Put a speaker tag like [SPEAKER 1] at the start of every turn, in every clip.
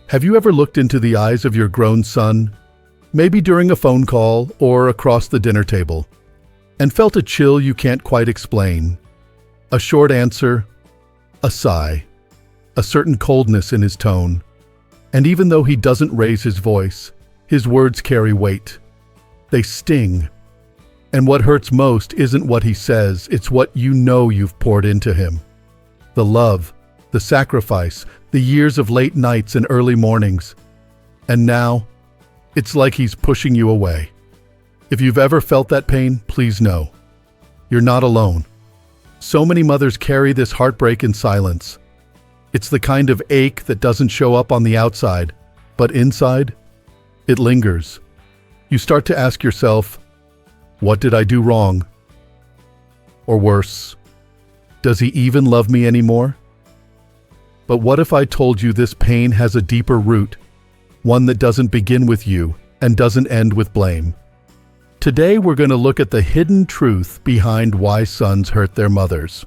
[SPEAKER 1] Have you ever looked into the eyes of your grown son, maybe during a phone call or across the dinner table, and felt a chill you can't quite explain? A short answer, a sigh, a certain coldness in his tone. And even though he doesn't raise his voice, his words carry weight. They sting. And what hurts most isn't what he says, it's what you know you've poured into him. The love, the sacrifice, the years of late nights and early mornings. And now, it's like he's pushing you away. If you've ever felt that pain, please know, you're not alone. So many mothers carry this heartbreak in silence. It's the kind of ache that doesn't show up on the outside, but inside, it lingers. You start to ask yourself, what did I do wrong? Or worse, does he even love me anymore? But what if I told you this pain has a deeper root, one that doesn't begin with you and doesn't end with blame? Today we're going to look at the hidden truth behind why sons hurt their mothers.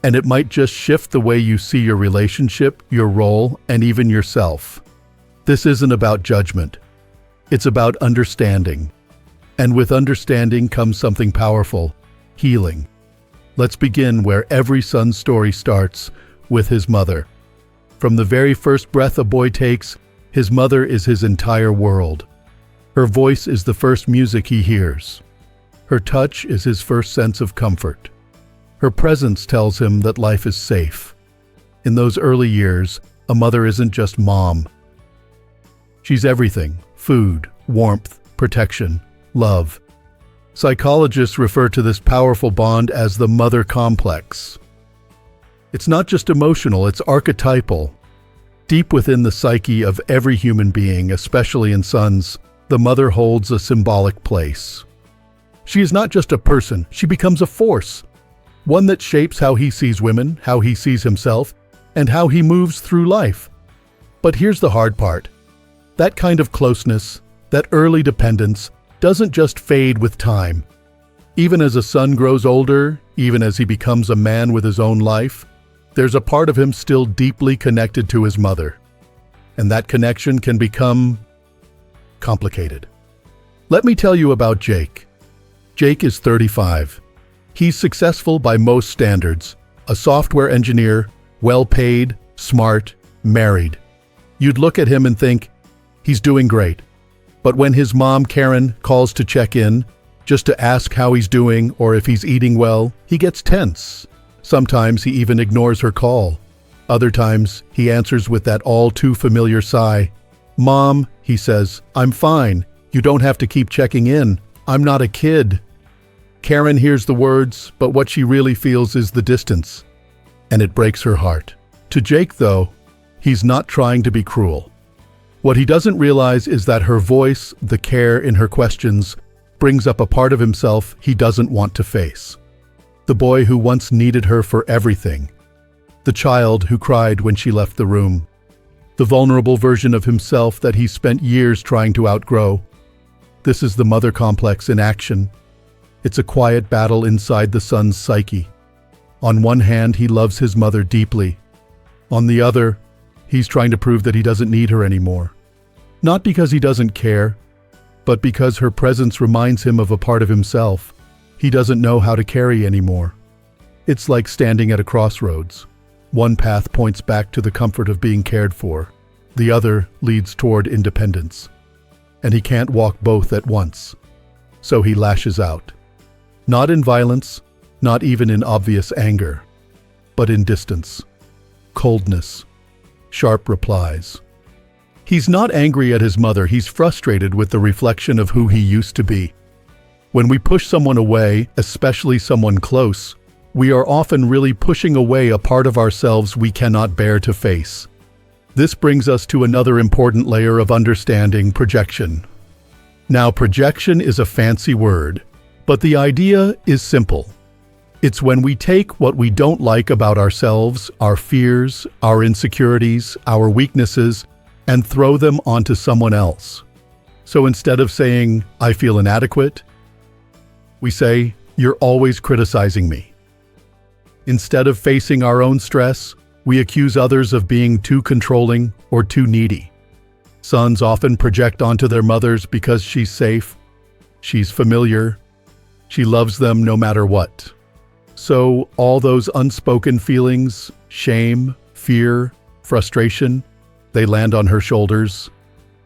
[SPEAKER 1] And it might just shift the way you see your relationship, your role, and even yourself. This isn't about judgment. It's about understanding. And with understanding comes something powerful, healing. Let's begin where every son's story starts, with his mother. From the very first breath a boy takes, his mother is his entire world. Her voice is the first music he hears. Her touch is his first sense of comfort. Her presence tells him that life is safe. In those early years, a mother isn't just mom. She's everything: food, warmth, protection, love. Psychologists refer to this powerful bond as the mother complex. It's not just emotional, it's archetypal. Deep within the psyche of every human being, especially in sons, the mother holds a symbolic place. She is not just a person, she becomes a force. One that shapes how he sees women, how he sees himself, and how he moves through life. But here's the hard part. That kind of closeness, that early dependence, doesn't just fade with time. Even as a son grows older, even as he becomes a man with his own life, there's a part of him still deeply connected to his mother. And that connection can become complicated. Let me tell you about Jake. Jake is 35. He's successful by most standards, a software engineer, well-paid, smart, married. You'd look at him and think, he's doing great. But when his mom, Karen, calls to check in, just to ask how he's doing or if he's eating well, he gets tense. Sometimes he even ignores her call. Other times, he answers with that all-too-familiar sigh. "Mom," he says, "I'm fine. You don't have to keep checking in. I'm not a kid." Karen hears the words, but what she really feels is the distance, and it breaks her heart. To Jake, though, he's not trying to be cruel. What he doesn't realize is that her voice, the care in her questions, brings up a part of himself he doesn't want to face. The boy who once needed her for everything. The child who cried when she left the room. The vulnerable version of himself that he spent years trying to outgrow. This is the mother complex in action. It's a quiet battle inside the son's psyche. On one hand, he loves his mother deeply. On the other, he's trying to prove that he doesn't need her anymore. Not because he doesn't care, but because her presence reminds him of a part of himself he doesn't know how to carry anymore. It's like standing at a crossroads. One path points back to the comfort of being cared for. The other leads toward independence. And he can't walk both at once. So he lashes out. Not in violence, not even in obvious anger, but in distance, coldness, sharp replies. He's not angry at his mother, he's frustrated with the reflection of who he used to be. When we push someone away, especially someone close, we are often really pushing away a part of ourselves we cannot bear to face. This brings us to another important layer of understanding: projection. Now, projection is a fancy word, but the idea is simple. It's when we take what we don't like about ourselves, our fears, our insecurities, our weaknesses, and throw them onto someone else. So instead of saying, "I feel inadequate," we say, "You're always criticizing me." Instead of facing our own stress, we accuse others of being too controlling or too needy. Sons often project onto their mothers because she's safe, she's familiar, she loves them no matter what. So all those unspoken feelings, shame, fear, frustration, they land on her shoulders,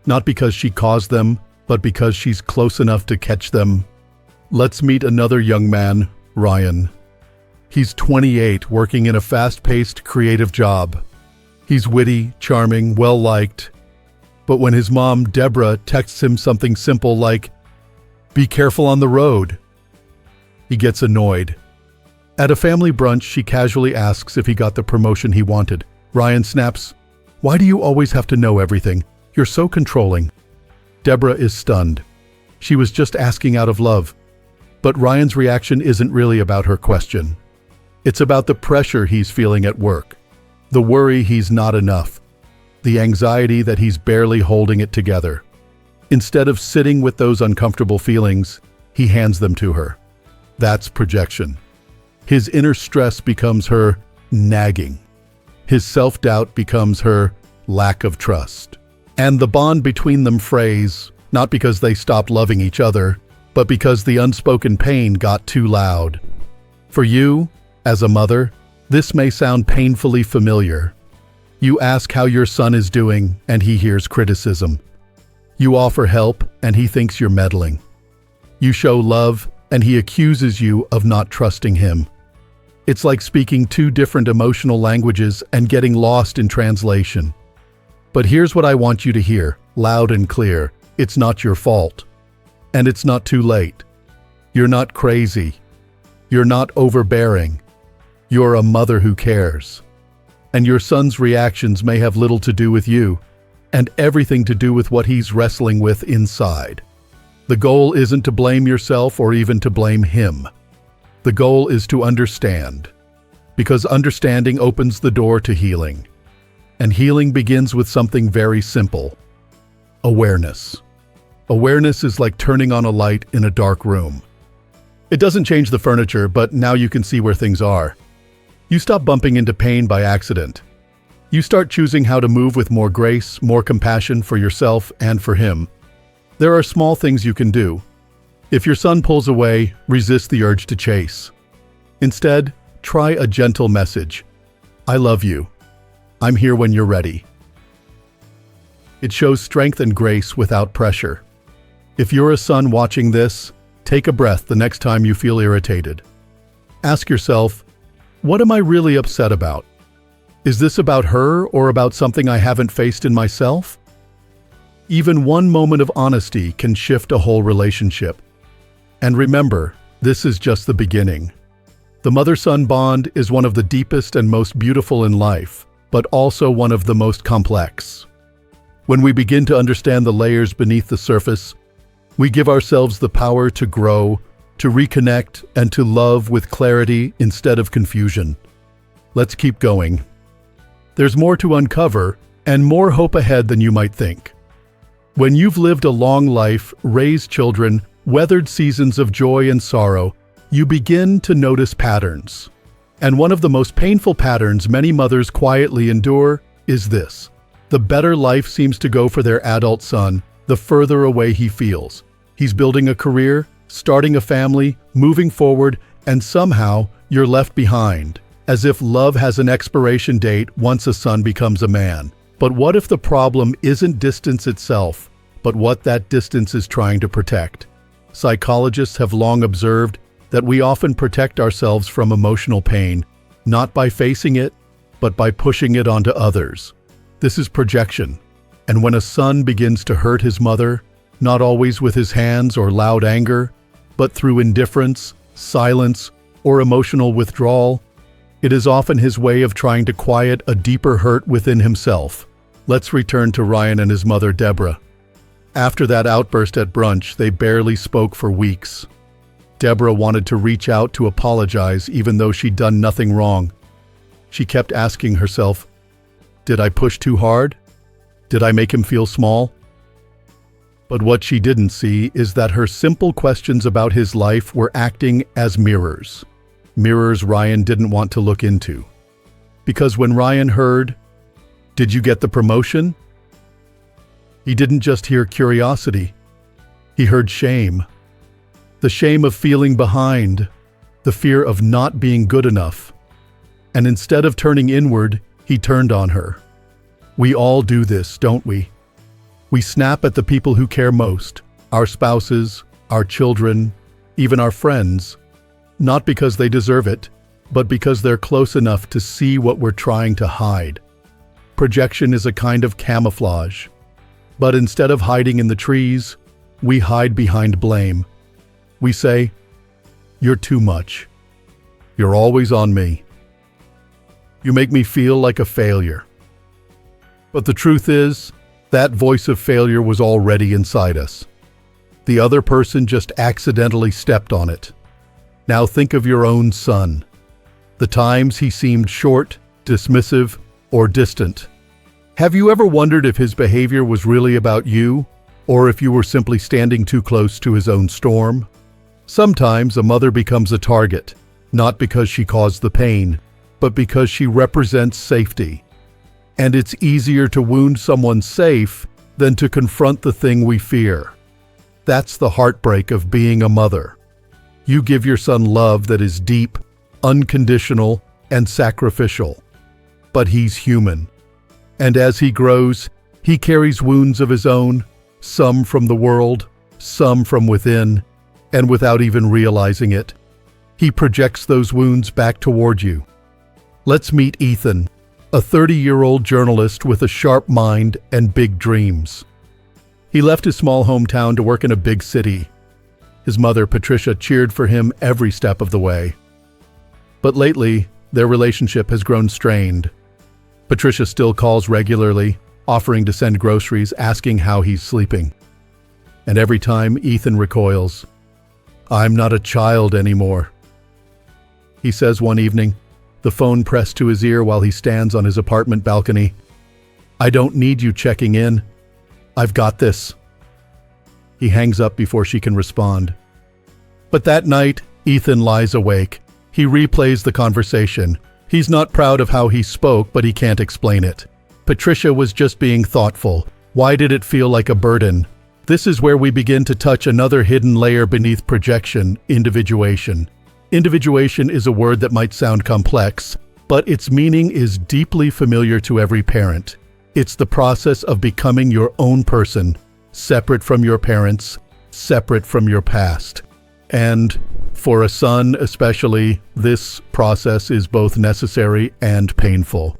[SPEAKER 1] not because she caused them, but because she's close enough to catch them. Let's meet another young man, Ryan. He's 28, working in a fast-paced, creative job. He's witty, charming, well-liked. But when his mom, Deborah, texts him something simple like, "Be careful on the road," he gets annoyed. At a family brunch, she casually asks if he got the promotion he wanted. Ryan snaps, "Why do you always have to know everything? You're so controlling." Deborah is stunned. She was just asking out of love. But Ryan's reaction isn't really about her question. It's about the pressure he's feeling at work, the worry he's not enough, the anxiety that he's barely holding it together. Instead of sitting with those uncomfortable feelings, he hands them to her. That's projection. His inner stress becomes her nagging. His self-doubt becomes her lack of trust. And the bond between them frays, not because they stopped loving each other, but because the unspoken pain got too loud. For you, as a mother, this may sound painfully familiar. You ask how your son is doing, and he hears criticism. You offer help, and he thinks you're meddling. You show love, and he accuses you of not trusting him. It's like speaking two different emotional languages and getting lost in translation. But here's what I want you to hear, loud and clear. It's not your fault. And it's not too late. You're not crazy. You're not overbearing. You're a mother who cares. And your son's reactions may have little to do with you, and everything to do with what he's wrestling with inside. The goal isn't to blame yourself or even to blame him. The goal is to understand, because understanding opens the door to healing. And healing begins with something very simple: awareness. Awareness is like turning on a light in a dark room. It doesn't change the furniture, but now you can see where things are. You stop bumping into pain by accident. You start choosing how to move with more grace, more compassion for yourself and for him. There are small things you can do. If your son pulls away, resist the urge to chase. Instead, try a gentle message. "I love you. I'm here when you're ready." It shows strength and grace without pressure. If you're a son watching this, take a breath the next time you feel irritated. Ask yourself, what am I really upset about? Is this about her or about something I haven't faced in myself? Even one moment of honesty can shift a whole relationship. And remember, this is just the beginning. The mother-son bond is one of the deepest and most beautiful in life, but also one of the most complex. When we begin to understand the layers beneath the surface, we give ourselves the power to grow, to reconnect, and to love with clarity instead of confusion. Let's keep going. There's more to uncover and more hope ahead than you might think. When you've lived a long life, raised children, weathered seasons of joy and sorrow, you begin to notice patterns. And one of the most painful patterns many mothers quietly endure is this: the better life seems to go for their adult son, the further away he feels. He's building a career, starting a family, moving forward, and somehow you're left behind, as if love has an expiration date once a son becomes a man. But what if the problem isn't distance itself, but what that distance is trying to protect? Psychologists have long observed that we often protect ourselves from emotional pain, not by facing it, but by pushing it onto others. This is projection. And when a son begins to hurt his mother, not always with his hands or loud anger, but through indifference, silence, or emotional withdrawal, it is often his way of trying to quiet a deeper hurt within himself. Let's return to Ryan and his mother, Deborah. After that outburst at brunch, they barely spoke for weeks. Deborah wanted to reach out to apologize even though she'd done nothing wrong. She kept asking herself, did I push too hard? Did I make him feel small? But what she didn't see is that her simple questions about his life were acting as mirrors. Mirrors Ryan didn't want to look into. Because when Ryan heard, "Did you get the promotion?" He didn't just hear curiosity. He heard shame. The shame of feeling behind, the fear of not being good enough. And instead of turning inward, he turned on her. We all do this, don't we? We snap at the people who care most, our spouses, our children, even our friends, not because they deserve it, but because they're close enough to see what we're trying to hide. Projection is a kind of camouflage. But instead of hiding in the trees, we hide behind blame. We say, "You're too much. You're always on me. You make me feel like a failure." But the truth is, that voice of failure was already inside us. The other person just accidentally stepped on it. Now think of your own son. The times he seemed short, dismissive, or distant. Have you ever wondered if his behavior was really about you, or if you were simply standing too close to his own storm? Sometimes a mother becomes a target, not because she caused the pain, but because she represents safety. And it's easier to wound someone safe than to confront the thing we fear. That's the heartbreak of being a mother. You give your son love that is deep, unconditional, and sacrificial. But he's human. And as he grows, he carries wounds of his own, some from the world, some from within, and without even realizing it, he projects those wounds back toward you. Let's meet Ethan, a 30-year-old journalist with a sharp mind and big dreams. He left his small hometown to work in a big city. His mother, Patricia, cheered for him every step of the way. But lately, their relationship has grown strained. Patricia still calls regularly, offering to send groceries, asking how he's sleeping. And every time, Ethan recoils. "I'm not a child anymore," he says one evening, the phone pressed to his ear while he stands on his apartment balcony. "I don't need you checking in. I've got this." He hangs up before she can respond. But that night, Ethan lies awake. He replays the conversation. He's not proud of how he spoke, but he can't explain it. Patricia was just being thoughtful. Why did it feel like a burden? This is where we begin to touch another hidden layer beneath projection: individuation. Individuation is a word that might sound complex, but its meaning is deeply familiar to every parent. It's the process of becoming your own person, separate from your parents, separate from your past. And for a son especially, this process is both necessary and painful.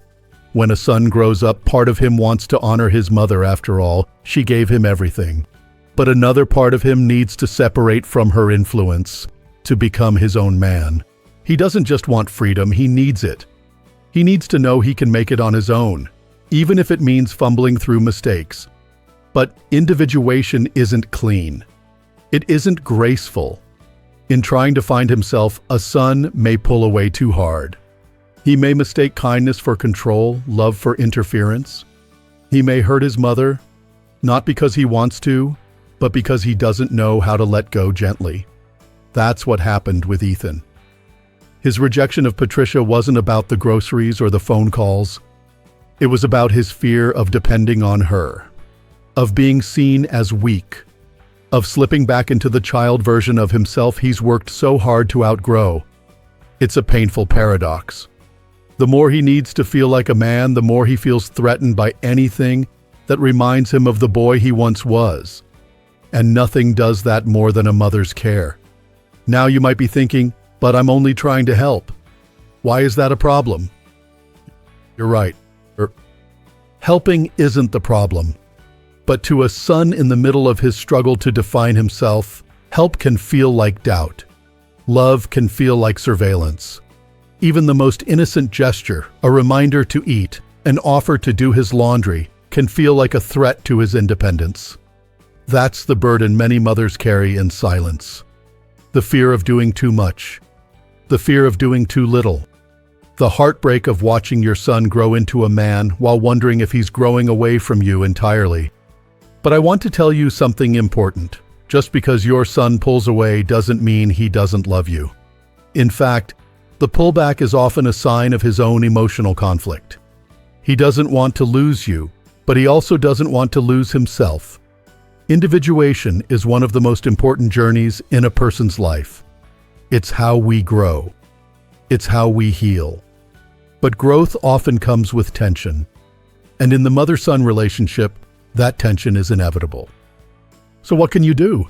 [SPEAKER 1] When a son grows up, part of him wants to honor his mother. After all, she gave him everything. But another part of him needs to separate from her influence, to become his own man. He doesn't just want freedom, he needs it. He needs to know he can make it on his own, even if it means fumbling through mistakes. But individuation isn't clean. It isn't graceful. In trying to find himself, a son may pull away too hard. He may mistake kindness for control, love for interference. He may hurt his mother, not because he wants to, but because he doesn't know how to let go gently. That's what happened with Ethan. His rejection of Patricia wasn't about the groceries or the phone calls. It was about his fear of depending on her, of being seen as weak, of slipping back into the child version of himself he's worked so hard to outgrow. It's a painful paradox. The more he needs to feel like a man, the more he feels threatened by anything that reminds him of the boy he once was. And nothing does that more than a mother's care. Now you might be thinking, but I'm only trying to help. Why is that a problem? You're right. Helping isn't the problem. But to a son in the middle of his struggle to define himself, help can feel like doubt. Love can feel like surveillance. Even the most innocent gesture, a reminder to eat, an offer to do his laundry, can feel like a threat to his independence. That's the burden many mothers carry in silence. The fear of doing too much. The fear of doing too little. The heartbreak of watching your son grow into a man while wondering if he's growing away from you entirely. But I want to tell you something important. Just because your son pulls away doesn't mean he doesn't love you. In fact, the pullback is often a sign of his own emotional conflict. He doesn't want to lose you, but he also doesn't want to lose himself. Individuation is one of the most important journeys in a person's life. It's how we grow. It's how we heal. But growth often comes with tension. And in the mother-son relationship, that tension is inevitable. So what can you do?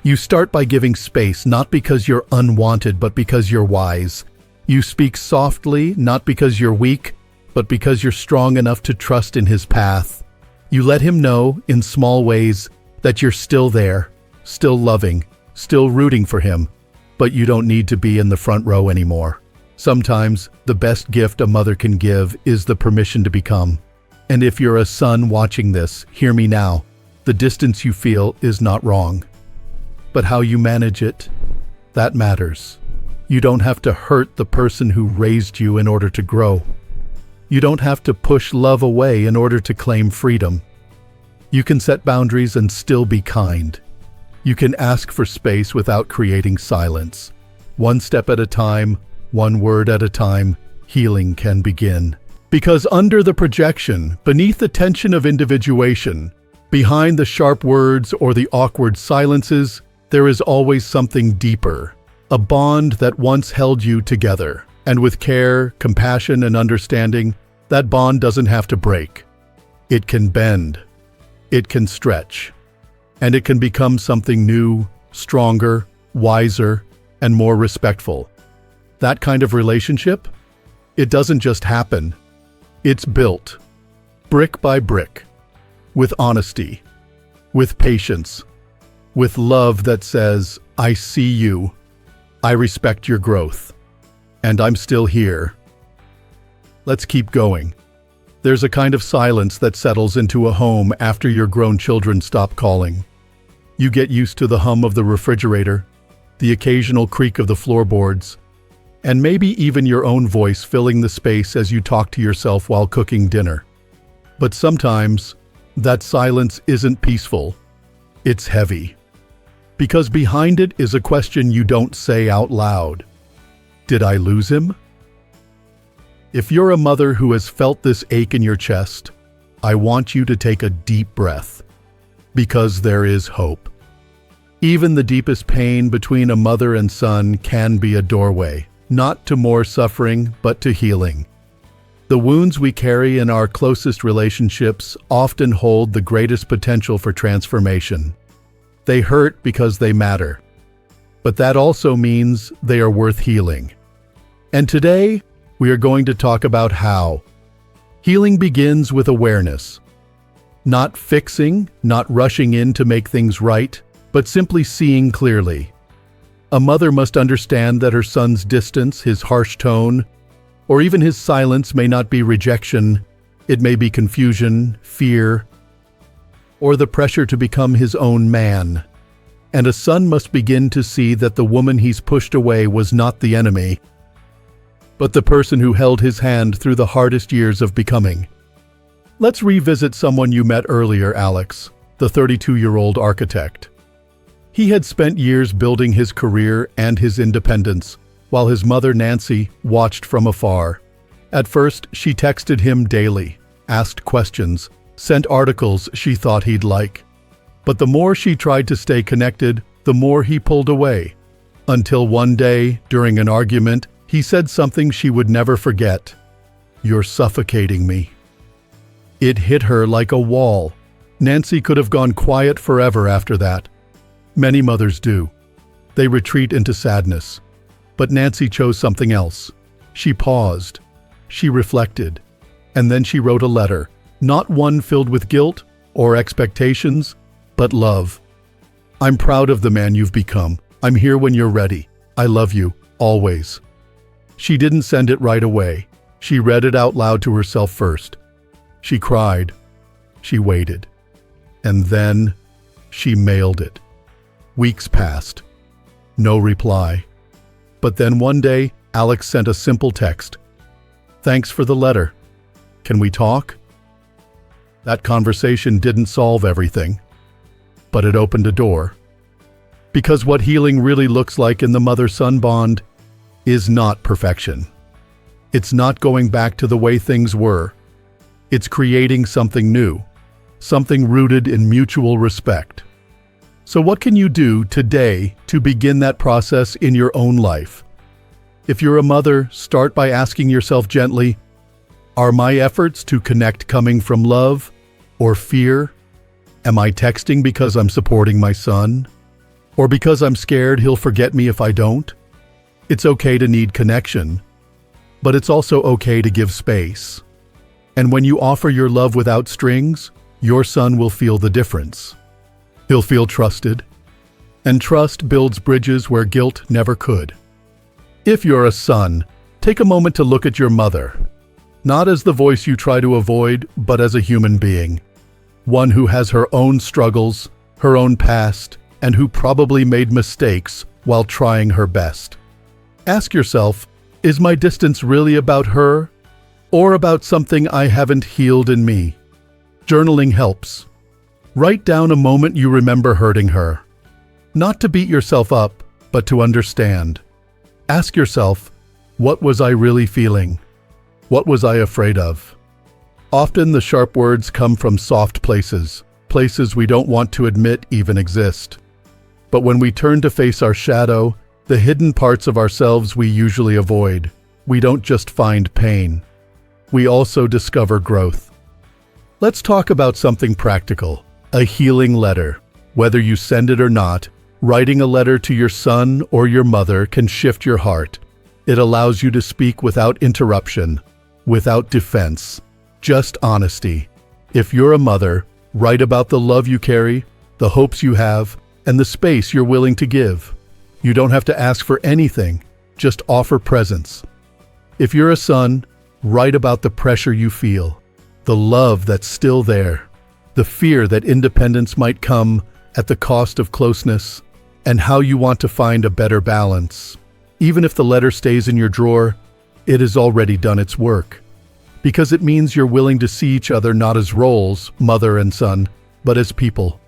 [SPEAKER 1] You start by giving space, not because you're unwanted, but because you're wise. You speak softly, not because you're weak, but because you're strong enough to trust in his path. You let him know, in small ways, that you're still there, still loving, still rooting for him, but you don't need to be in the front row anymore. Sometimes, the best gift a mother can give is the permission to become. And if you're a son watching this, hear me now. The distance you feel is not wrong. But how you manage it, that matters. You don't have to hurt the person who raised you in order to grow. You don't have to push love away in order to claim freedom. You can set boundaries and still be kind. You can ask for space without creating silence. One step at a time, one word at a time, healing can begin. Because under the projection, beneath the tension of individuation, behind the sharp words or the awkward silences, there is always something deeper. A bond that once held you together. And with care, compassion, and understanding, that bond doesn't have to break. It can bend. It can stretch. And it can become something new, stronger, wiser, and more respectful. That kind of relationship? It doesn't just happen. It's built, brick by brick, with honesty, with patience, with love that says, I see you, I respect your growth, and I'm still here. Let's keep going. There's a kind of silence that settles into a home after your grown children stop calling. You get used to the hum of the refrigerator, the occasional creak of the floorboards, and maybe even your own voice filling the space as you talk to yourself while cooking dinner. But sometimes, that silence isn't peaceful. It's heavy. Because behind it is a question you don't say out loud. Did I lose him? If you're a mother who has felt this ache in your chest, I want you to take a deep breath. Because there is hope. Even the deepest pain between a mother and son can be a doorway. Not to more suffering, but to healing. The wounds we carry in our closest relationships often hold the greatest potential for transformation. They hurt because they matter. But that also means they are worth healing. And today, we are going to talk about how. Healing begins with awareness. Not fixing, not rushing in to make things right, but simply seeing clearly. A mother must understand that her son's distance, his harsh tone, or even his silence may not be rejection. It may be confusion, fear, or the pressure to become his own man. And a son must begin to see that the woman he's pushed away was not the enemy, but the person who held his hand through the hardest years of becoming. Let's revisit someone you met earlier, Alex, the 32-year-old architect. He had spent years building his career and his independence, while his mother, Nancy, watched from afar. At first, she texted him daily, asked questions, sent articles she thought he'd like. But the more she tried to stay connected, the more he pulled away. Until one day, during an argument, he said something she would never forget. "You're suffocating me." It hit her like a wall. Nancy could have gone quiet forever after that. Many mothers do. They retreat into sadness. But Nancy chose something else. She paused. She reflected. And then she wrote a letter, not one filled with guilt or expectations, but love. "I'm proud of the man you've become. I'm here when you're ready. I love you, always." She didn't send it right away. She read it out loud to herself first. She cried. She waited. And then she mailed it. Weeks passed. No reply. But then one day, Alex sent a simple text. "Thanks for the letter. Can we talk?" That conversation didn't solve everything, but it opened a door. Because what healing really looks like in the mother-son bond is not perfection. It's not going back to the way things were. It's creating something new, something rooted in mutual respect. So what can you do today to begin that process in your own life? If you're a mother, start by asking yourself gently, are my efforts to connect coming from love or fear? Am I texting because I'm supporting my son? Or because I'm scared he'll forget me if I don't? It's okay to need connection, but it's also okay to give space. And when you offer your love without strings, your son will feel the difference. He'll feel trusted, and trust builds bridges where guilt never could. If you're a son, take a moment to look at your mother, not as the voice you try to avoid, but as a human being, one who has her own struggles, her own past, and who probably made mistakes while trying her best. Ask yourself, is my distance really about her, or about something I haven't healed in me? Journaling helps. Write down a moment you remember hurting her. Not to beat yourself up, but to understand. Ask yourself, what was I really feeling? What was I afraid of? Often the sharp words come from soft places, places we don't want to admit even exist. But when we turn to face our shadow, the hidden parts of ourselves we usually avoid, we don't just find pain. We also discover growth. Let's talk about something practical. A healing letter. Whether you send it or not, writing a letter to your son or your mother can shift your heart. It allows you to speak without interruption, without defense, just honesty. If you're a mother, write about the love you carry, the hopes you have, and the space you're willing to give. You don't have to ask for anything, just offer presence. If you're a son, write about the pressure you feel, the love that's still there, the fear that independence might come at the cost of closeness, and how you want to find a better balance. Even if the letter stays in your drawer, it has already done its work. Because it means you're willing to see each other not as roles, mother and son, but as people.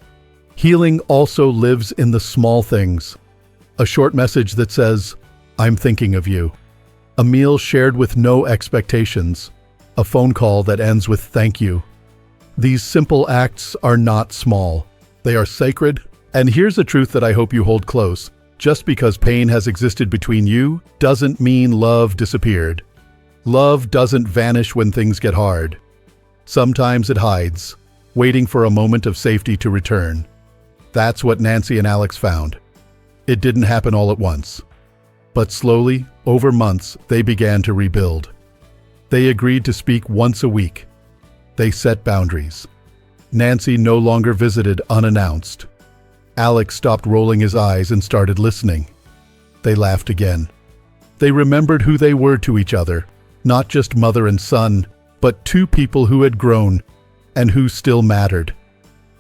[SPEAKER 1] Healing also lives in the small things. A short message that says, I'm thinking of you. A meal shared with no expectations. A phone call that ends with thank you. These simple acts are not small. They are sacred. And here's a truth that I hope you hold close. Just because pain has existed between you doesn't mean love disappeared. Love doesn't vanish when things get hard. Sometimes it hides, waiting for a moment of safety to return. That's what Nancy and Alex found. It didn't happen all at once. But slowly, over months, they began to rebuild. They agreed to speak once a week. They set boundaries. Nancy no longer visited unannounced. Alex stopped rolling his eyes and started listening. They laughed again. They remembered who they were to each other, not just mother and son, but two people who had grown and who still mattered.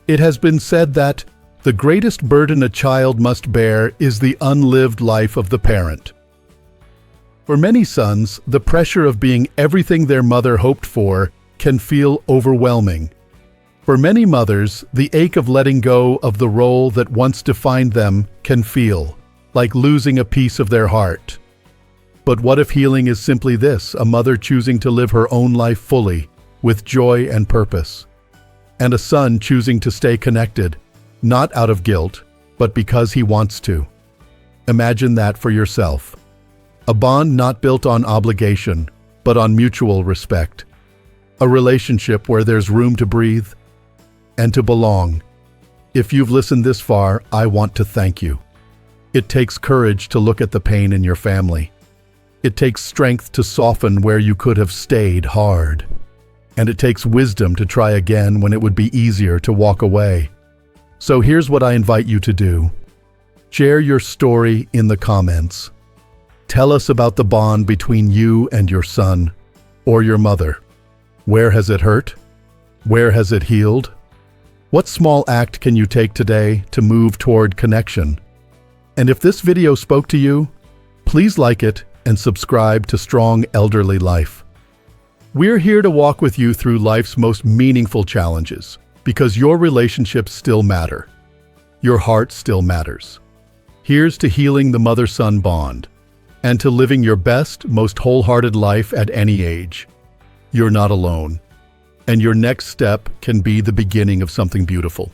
[SPEAKER 1] It has been said that the greatest burden a child must bear is the unlived life of the parent. For many sons, the pressure of being everything their mother hoped for can feel overwhelming. For many mothers, the ache of letting go of the role that once defined them can feel like losing a piece of their heart. But what if healing is simply this, a mother choosing to live her own life fully, with joy and purpose, and a son choosing to stay connected, not out of guilt, but because he wants to? Imagine that for yourself. A bond not built on obligation, but on mutual respect. A relationship where there's room to breathe and to belong. If you've listened this far, I want to thank you. It takes courage to look at the pain in your family. It takes strength to soften where you could have stayed hard. And it takes wisdom to try again when it would be easier to walk away. So here's what I invite you to do. Share your story in the comments. Tell us about the bond between you and your son or your mother. Where has it hurt? Where has it healed? What small act can you take today to move toward connection? And if this video spoke to you, please like it and subscribe to Strong Elderly Life. We're here to walk with you through life's most meaningful challenges because your relationships still matter. Your heart still matters. Here's to healing the mother-son bond and to living your best, most wholehearted life at any age. You're not alone. and your next step can be the beginning of something beautiful.